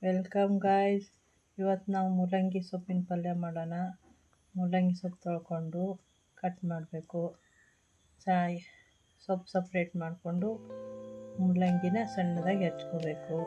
Welcome guys. ಇವತ್ತು ನಾವು ಮೂಲಂಗಿ ಸೊಪ್ಪಿನ ಪಲ್ಯ ಮಾಡೋಣ. ಮೂಲಂಗಿ ಸೊಪ್ಪು ತೊಳ್ಕೊಂಡು ಕಟ್ ಮಾಡಬೇಕು. ಸೊಪ್ಪು ಸಪ್ರೇಟ್ ಮಾಡಿಕೊಂಡು ಮೂಲಂಗಿನ ಸಣ್ಣದಾಗಿ ಹೆಚ್ಕೋಬೇಕು.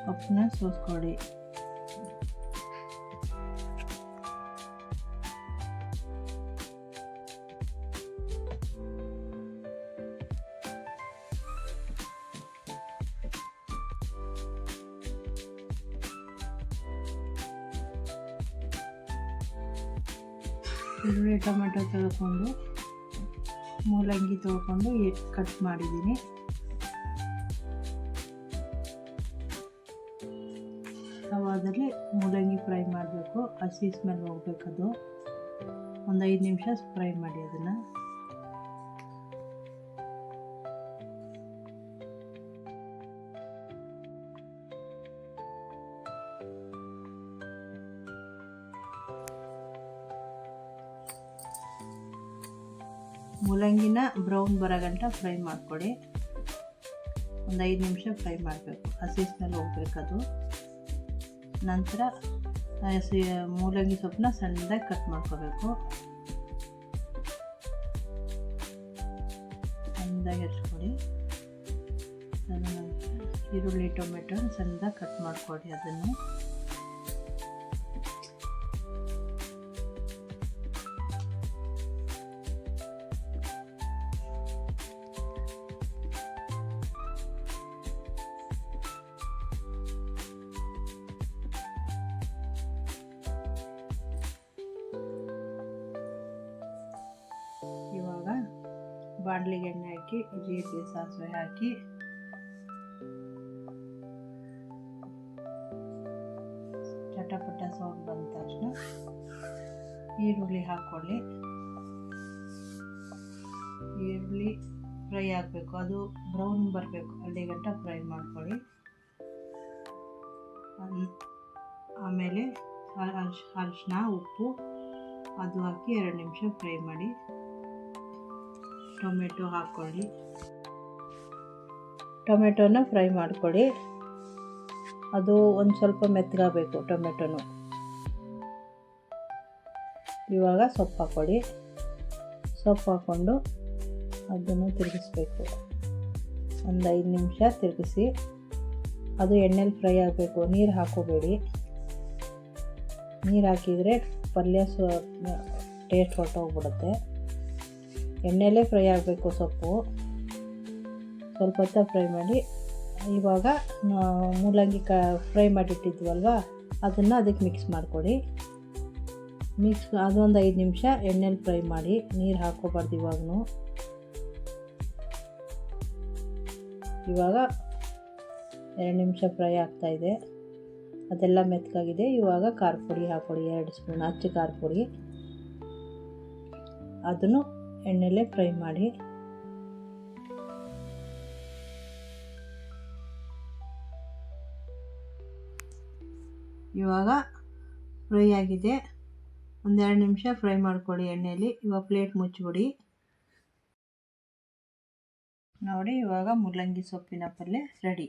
ಸೊಪ್ಪನ್ನ ಸೋಸ್ಕೊಳ್ಳಿ. ಈರುಳ್ಳಿ ಟೊಮೆಟೊ ತೊಳ್ಕೊಂಡು ಮೂಲಂಗಿ ತೊಳ್ಕೊಂಡು ಕಟ್ ಮಾಡಿದ್ದೀನಿ. ತವಾದಲ್ಲಿ ಮೂಲಂಗಿ ಫ್ರೈ ಮಾಡಬೇಕು. ಹಸಿ ಸ್ಮೆಲ್ ಹೋಗ್ಬೇಕದು. ಒಂದು 5 ನಿಮಿಷ ಫ್ರೈ ಮಾಡಿ ಅದನ್ನು. ಮೂಲಂಗಿನ ಬ್ರೌನ್ ಬರೋ ಗಂಟ ಫ್ರೈ ಮಾಡಿಕೊಡಿ. ಒಂದು 5 ನಿಮಿಷ ಫ್ರೈ ಮಾಡಬೇಕು. ಹಸಿ ಸ್ಮೆಲ್ ಹೋಗ್ಬೇಕದು. ನಂತರ ಮೂಲಂಗಿ ಸೊಪ್ಪನ್ನ ಸಣ್ಣದಾಗಿ ಕಟ್ ಮಾಡ್ಕೋಬೇಕು. ಸಣ್ಣದಾಗಿ ಹೆಚ್ಕೊಡಿ. ಈರುಳ್ಳಿ ಟೊಮೆಟೊ ಸಣ್ಣದಾಗಿ ಕಟ್ ಮಾಡ್ಕೊಡಿ. ಅದನ್ನು ಇವಾಗ ಬಾಣಲಿಗೆ ಎಣ್ಣೆ ಹಾಕಿ ಜೀರಿಗೆ ಸಾಸಿವೆ ಹಾಕಿ ಚಟಪಟ ಸೌಂಡ್ ಬಂದ ತಕ್ಷಣ ಈರುಳ್ಳಿ ಹಾಕ್ಕೊಳ್ಳಿ. ಈರುಳ್ಳಿ ಫ್ರೈ ಆಗಬೇಕು. ಅದು ಬ್ರೌನ್ ಬರಬೇಕು. ಅಲ್ಲಿ ಗಂಟ ಫ್ರೈ ಮಾಡ್ಕೊಳ್ಳಿ. ಆಮೇಲೆ ಅರಿಶಿನ ಉಪ್ಪು ಅದು ಹಾಕಿ 2 ನಿಮಿಷ ಫ್ರೈ ಮಾಡಿ. ಟೊಮೆಟೊ ಹಾಕ್ಕೊಳ್ಳಿ. ಟೊಮೆಟೊನ ಫ್ರೈ ಮಾಡ್ಕೊಳ್ಳಿ. ಅದು ಒಂದು ಸ್ವಲ್ಪ ಮೆತ್ತಗಾಗಬೇಕು ಟೊಮೆಟೊನು. ಇವಾಗ ಸೊಪ್ಪು ಹಾಕ್ಕೊಳ್ಳಿ. ಸೊಪ್ಪು ಹಾಕ್ಕೊಂಡು ಅದನ್ನು ತಿರುಗಿಸ್ಬೇಕು. ಒಂದು 5 ನಿಮಿಷ ತಿರುಗಿಸಿ. ಅದು ಎಣ್ಣೆಲಿ ಫ್ರೈ ಆಗಬೇಕು. ನೀರು ಹಾಕೋಬೇಡಿ. ನೀರು ಹಾಕಿದರೆ ಪಲ್ಯ ಟೇಸ್ಟ್ ಹೊರಟೋಗ್ಬಿಡುತ್ತೆ. ಎಣ್ಣೆಲೇ ಫ್ರೈ ಆಗಬೇಕು ಸೊಪ್ಪು. ಸ್ವಲ್ಪ ಹೊತ್ತು ಫ್ರೈ ಮಾಡಿ. ಇವಾಗ ಮೂಲಂಗಿ ಫ್ರೈ ಮಾಡಿಟ್ಟಿದ್ವಲ್ವ ಅದನ್ನು ಅದಕ್ಕೆ ಮಿಕ್ಸ್ ಮಾಡಿಕೊಡಿ. ಅದೊಂದು 5 ನಿಮಿಷ ಎಣ್ಣೆಲಿ ಫ್ರೈ ಮಾಡಿ. ನೀರು ಹಾಕ್ಕೋಬಾರ್ದು ಇವಾಗೂ. ಇವಾಗ 2 ನಿಮಿಷ ಫ್ರೈ ಆಗ್ತಾಯಿದೆ. ಅದೆಲ್ಲ ಮೆತ್ತಗಾಗಿದೆ. ಇವಾಗ ಖಾರ ಪುಡಿ ಹಾಕ್ಕೊಡಿ. 2 ಸ್ಪೂನ್ ಅಚ್ಚ ಖಾರ ಪುಡಿ. ಅದನ್ನು ಎಣ್ಣೆಲೇ ಫ್ರೈ ಮಾಡಿ. ಇವಾಗ ಫ್ರೈ ಆಗಿದೆ. ಒಂದು 2 ನಿಮಿಷ ಫ್ರೈ ಮಾಡ್ಕೊಳ್ಳಿ ಎಣ್ಣೆಯಲ್ಲಿ. ಇವಾಗ ಪ್ಲೇಟ್ ಮುಚ್ಚಿಬಿಡಿ. ನೋಡಿ, ಇವಾಗ ಮೂಲಂಗಿ ಸೊಪ್ಪಿನ ಪಲ್ಯ ರೆಡಿ.